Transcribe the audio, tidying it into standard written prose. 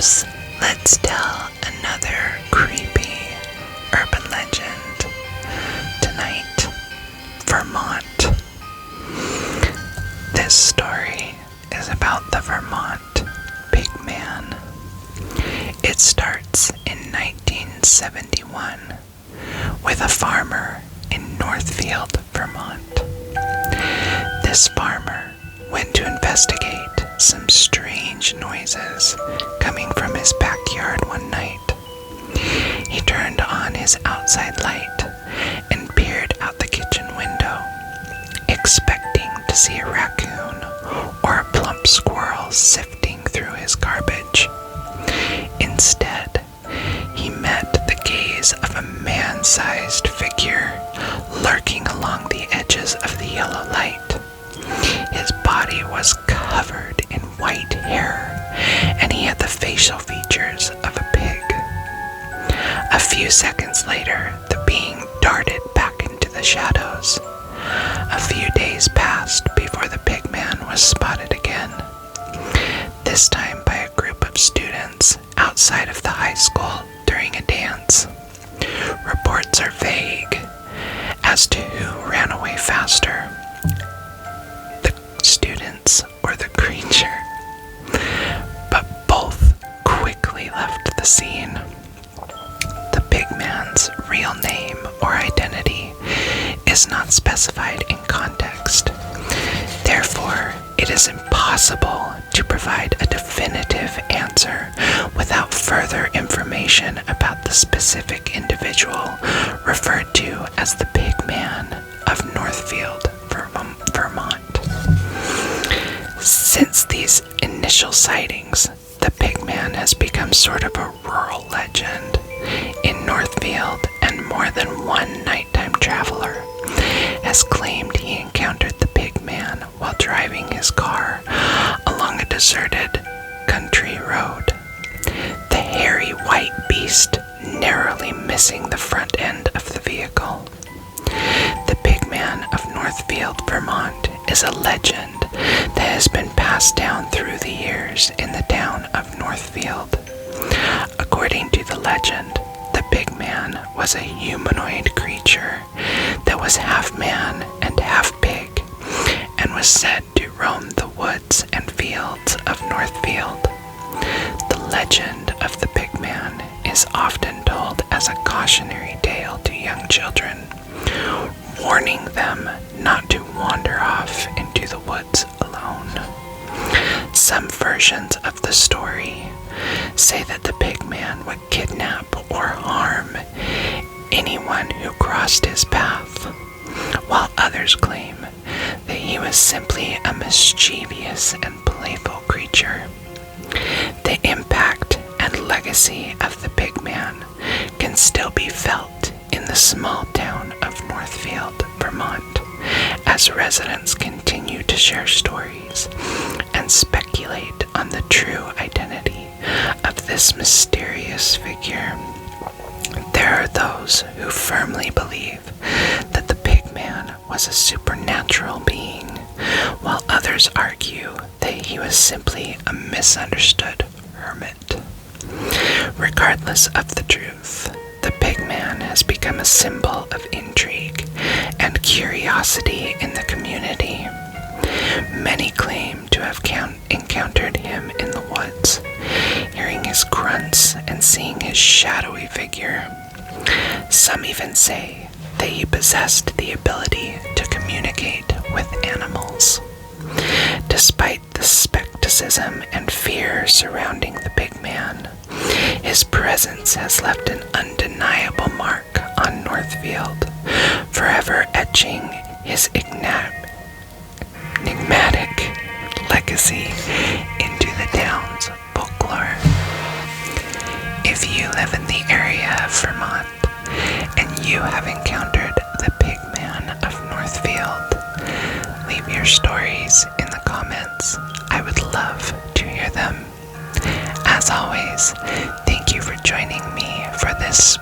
loves, let's tell another creepy urban legend. Tonight, Vermont. This story is about the Vermont Pig Man. It starts in 1971 with a farmer in Northfield, Vermont. This farmer went to investigate some strange noises coming from his backyard one night. He turned on his outside light and peered out the kitchen window, expecting to see a raccoon or a plump squirrel sifting through his garbage. Instead, he met the gaze of a man-sized figure lurking along the edges of the yellow light. His body was covered in white hair, and he had the facial features of a pig. A few seconds later, the being darted back into the shadows. A few days passed before the pig man was spotted again, this time by a group of students outside of the high school during a dance. Reports are vague as to who ran away faster, the students or the creature, but both quickly left the scene. The pig man's real name or identity is not specified in context. Therefore, it is impossible to provide a definitive answer without further information about the specific individual referred to as the Pig Man of Northfield, Vermont. Since these initial sightings, the Pig Man has become sort of a rural legend in Northfield, and more than one nighttime traveler has claimed he encountered the Pig Man while driving his car along a deserted country road. The hairy white beast narrowly missing the front end of the vehicle. The Pig Man of Northfield, Vermont is a legend that has been passed down through the years in the town of Northfield. According to the legend, the Pig Man was a humanoid creature that was half man and half pig, and was said to roam the woods and fields of Northfield. The legend of the Pig Man is often told as a cautionary tale to young children, warning them not to wander off into the woods alone. Some versions of the story say that the Pig Man would kidnap or harm anyone who crossed his path, while others claim that he was simply a mischievous and playful creature. The impact and legacy of the Pig Man can still be felt in the small town of Northfield, Vermont, as residents continue to share stories and speculate on the true identity of this mysterious figure. There are those who firmly believe that the Pig Man was a supernatural being, while others argue that he was simply a misunderstood hermit. Regardless of the truth, the Pig Man has become a symbol of intrigue and curiosity in the community. Many claim to have encountered him in the woods, hearing his grunts and seeing his shadowy figure. Some even say that he possessed the ability to communicate with animals. Despite the skepticism and fear surrounding the Pig Man, his presence has left an undeniable mark on Northfield, forever etching his enigmatic legacy into the town's folklore. If you live in the area of Vermont and you have encountered the Pig Man of Northfield, leave your stories in the comments. I would love to hear them. As always, thank you for joining me for this